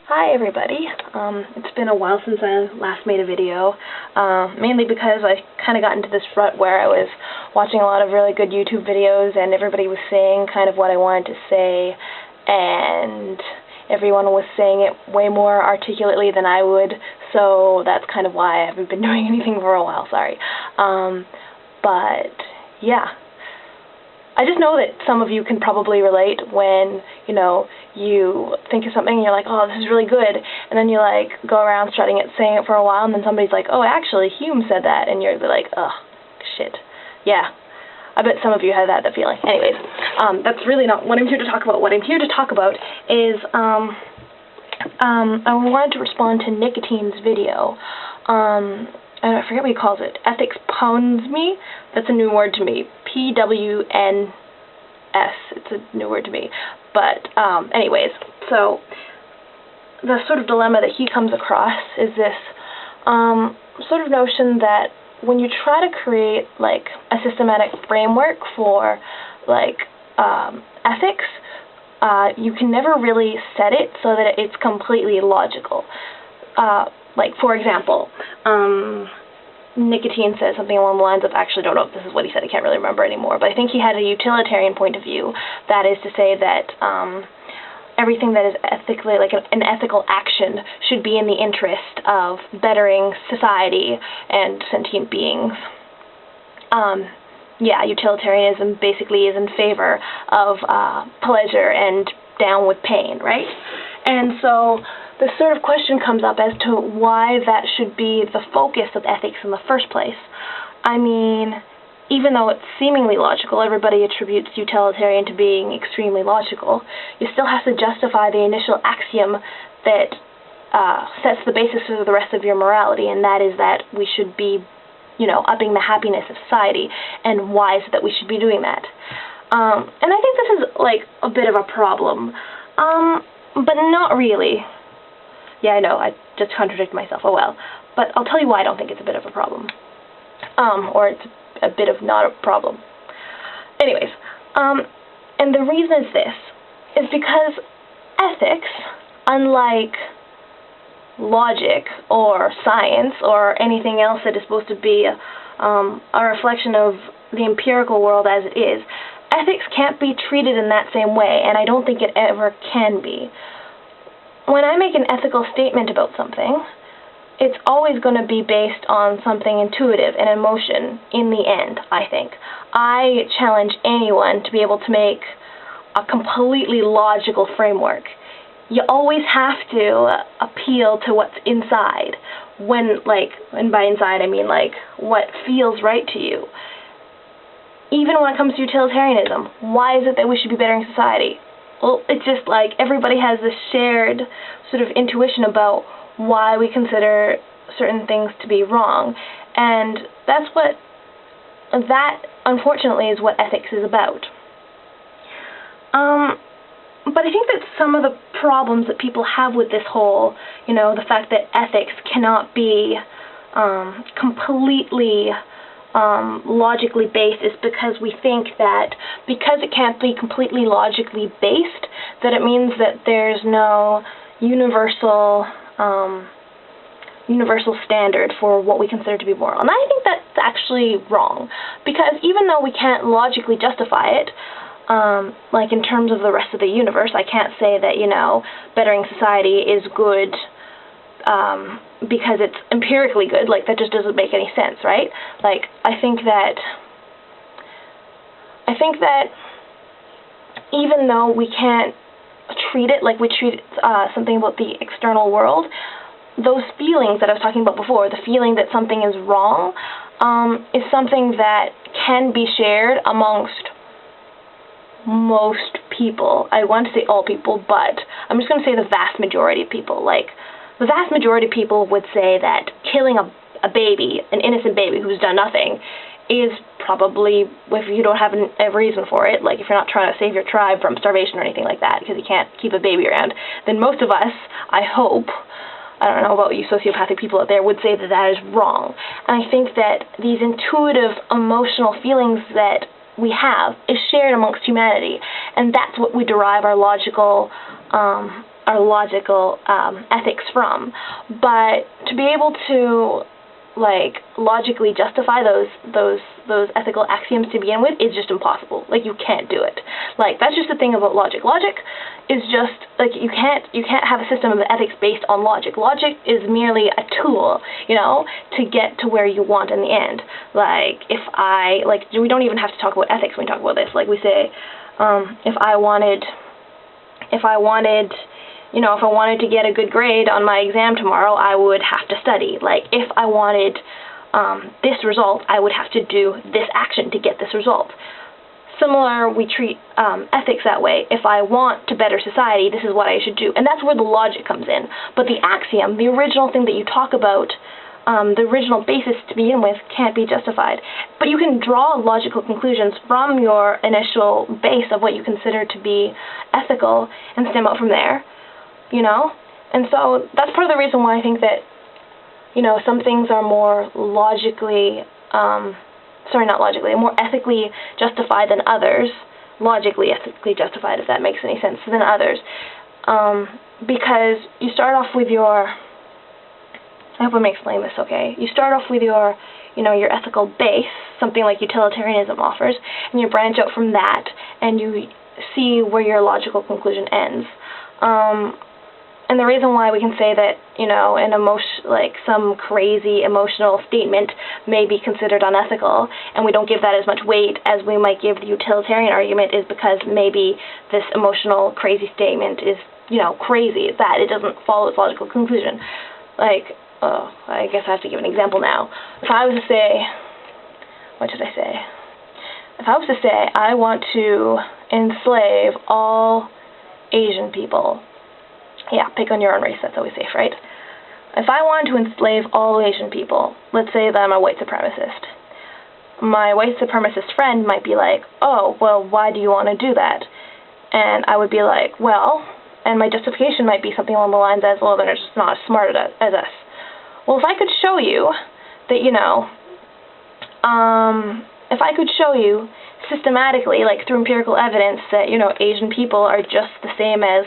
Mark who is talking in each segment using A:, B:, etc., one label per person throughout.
A: Hi everybody. It's been a while since I last made a video, mainly because I kind of got into this rut where I was watching a lot of really good YouTube videos and everybody was saying kind of what I wanted to say, and everyone was saying it way more articulately than I would, so that's kind of why I haven't been doing anything for a while, sorry. But yeah. I just know that some of you can probably relate when, you think of something and you're like, oh, this is really good, and then you, go around strutting it, saying it for a while, and then somebody's like, oh, actually, Hume said that, and you're like, ugh, shit. Yeah, I bet some of you have that feeling. Anyways, that's really not what I'm here to talk about. What I'm here to talk about is, I wanted to respond to Nicotine's video. I forget what he calls it. Ethics pounds me. That's a new word to me. PWNS. It's a new word to me. But anyways, so the sort of dilemma that he comes across is this sort of notion that when you try to create a systematic framework for ethics, you can never really set it so that it's completely logical. For example, Nicotine says something along the lines of, actually don't know if this is what he said, I can't really remember anymore, but I think he had a utilitarian point of view, that is to say that everything that is ethically, an ethical action, should be in the interest of bettering society and sentient beings. Yeah, utilitarianism basically is in favor of pleasure and down with pain, right? And so this sort of question comes up as to why that should be the focus of ethics in the first place. I mean, even though it's seemingly logical, everybody attributes utilitarian to being extremely logical, you still have to justify the initial axiom that sets the basis for the rest of your morality, and that is that we should be, upping the happiness of society, and why is it that we should be doing that? And I think this is, a bit of a problem, but not really. Yeah, I know, I just contradicted myself, oh well. But I'll tell you why I don't think it's a bit of a problem. Or it's a bit of not a problem. Anyways, and the reason is this, is because ethics, unlike logic or science or anything else that is supposed to be a reflection of the empirical world as it is, ethics can't be treated in that same way, and I don't think it ever can be. When I make an ethical statement about something, it's always going to be based on something intuitive and emotion in the end, I think. I challenge anyone to be able to make a completely logical framework. You always have to appeal to what's inside, and by inside I mean what feels right to you. Even when it comes to utilitarianism, why is it that we should be bettering society? Well, it's just everybody has this shared sort of intuition about why we consider certain things to be wrong, and that unfortunately is what ethics is about. But I think that some of the problems that people have with this whole, the fact that ethics cannot be completely logically based, is because we think that because it can't be completely logically based, that it means that there's no universal standard for what we consider to be moral. And I think that's actually wrong, because even though we can't logically justify it, in terms of the rest of the universe, I can't say that, bettering society is good because it's empirically good. That just doesn't make any sense, right? I think that even though we can't treat it like we treat something about the external world, those feelings that I was talking about before, the feeling that something is wrong, is something that can be shared amongst most people. I want to say all people, but I'm just going to say the vast majority of people. The vast majority of people would say that killing a baby, an innocent baby who's done nothing, is probably, if you don't have a reason for it, if you're not trying to save your tribe from starvation or anything like that, because you can't keep a baby around, then most of us, I hope, I don't know about you sociopathic people out there, would say that that is wrong. And I think that these intuitive, emotional feelings that we have is shared amongst humanity, and that's what we derive our logical our logical ethics from. But to be able to like logically justify those ethical axioms to begin with is just impossible. Like, you can't do it. Like, that's just the thing about logic. Logic is just like, you can't have a system of ethics based on logic. Logic is merely a tool, you know, to get to where you want in the end. Like, we don't even have to talk about ethics when we talk about this. Like, we say, if I wanted to get a good grade on my exam tomorrow, I would have to study. Like, if I wanted this result, I would have to do this action to get this result. Similar, we treat ethics that way. If I want to better society, this is what I should do. And that's where the logic comes in. But the axiom, the original thing that you talk about, the original basis to begin with, can't be justified. But you can draw logical conclusions from your initial base of what you consider to be ethical and stem out from there. You know? And so that's part of the reason why I think that, you know, some things are more more ethically justified than others. Logically ethically justified, if that makes any sense, than others. Because you start off with your, I hope I'm explaining this okay. You start off with your, you know, your ethical base, something like utilitarianism offers, and you branch out from that, and you see where your logical conclusion ends. And the reason why we can say that, you know, some crazy emotional statement may be considered unethical, and we don't give that as much weight as we might give the utilitarian argument, is because maybe this emotional crazy statement is, you know, crazy, that it doesn't follow its logical conclusion. Like, I guess I have to give an example now. If I was to say, what should I say? If I was to say, I want to enslave all Asian people. Yeah, pick on your own race, that's always safe, right? If I wanted to enslave all Asian people, let's say that I'm a white supremacist. My white supremacist friend might be like, oh, well, why do you want to do that? And I would be like, well, and my justification might be something along the lines as, well, they're just not as smart as us. Well, if I could show you that, you know, if I could show you systematically, like through empirical evidence, that, you know, Asian people are just the same as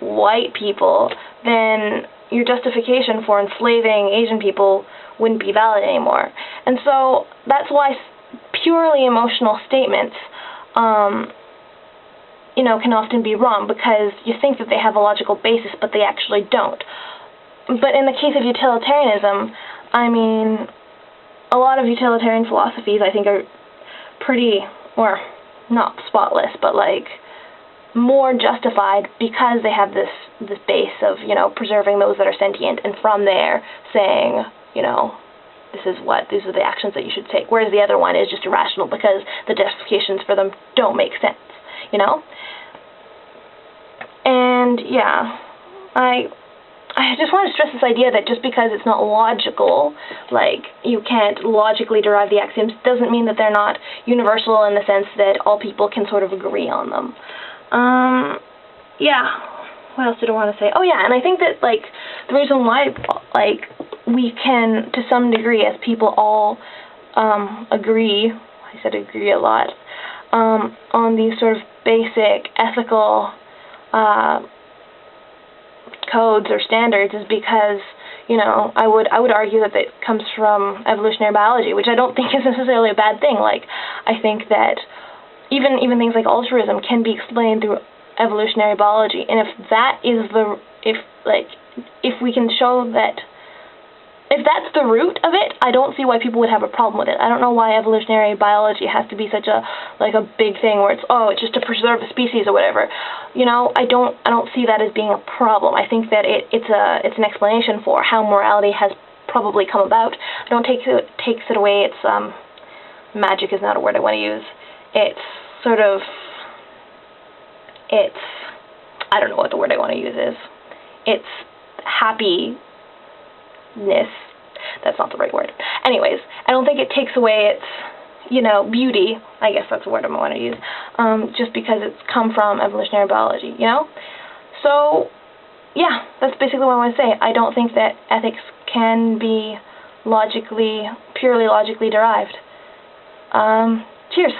A: white people, then your justification for enslaving Asian people wouldn't be valid anymore. And so that's why purely emotional statements, you know, can often be wrong, because you think that they have a logical basis, but they actually don't. But in the case of utilitarianism, I mean, a lot of utilitarian philosophies, I think, are pretty, or not spotless, but like more justified, because they have this base of, you know, preserving those that are sentient, and from there saying, you know, these are the actions that you should take. Whereas the other one is just irrational because the justifications for them don't make sense, you know? And yeah, I just want to stress this idea that just because it's not logical, like you can't logically derive the axioms, doesn't mean that they're not universal in the sense that all people can sort of agree on them. Yeah, what else did I want to say? Oh yeah, and I think that, like, the reason why, like, we can, to some degree, as people all agree, I said agree a lot, on these sort of basic ethical codes or standards, is because, you know, I would argue that it comes from evolutionary biology, which I don't think is necessarily a bad thing. Like, I think that even things like altruism can be explained through evolutionary biology, and if we can show that, if that's the root of it, I don't see why people would have a problem with it. I don't know why evolutionary biology has to be such a big thing where it's, oh, it's just to preserve the species or whatever. You know, I don't see that as being a problem. I think that it's an explanation for how morality has probably come about. I don't takes it away. It's magic is not a word I want to use. It's sort of, I don't know what the word I want to use is. It's happiness. That's not the right word. Anyways, I don't think it takes away its, you know, beauty. I guess that's the word I want to use. Just because it's come from evolutionary biology, you know? So, yeah, that's basically what I want to say. I don't think that ethics can be purely logically derived. Cheers.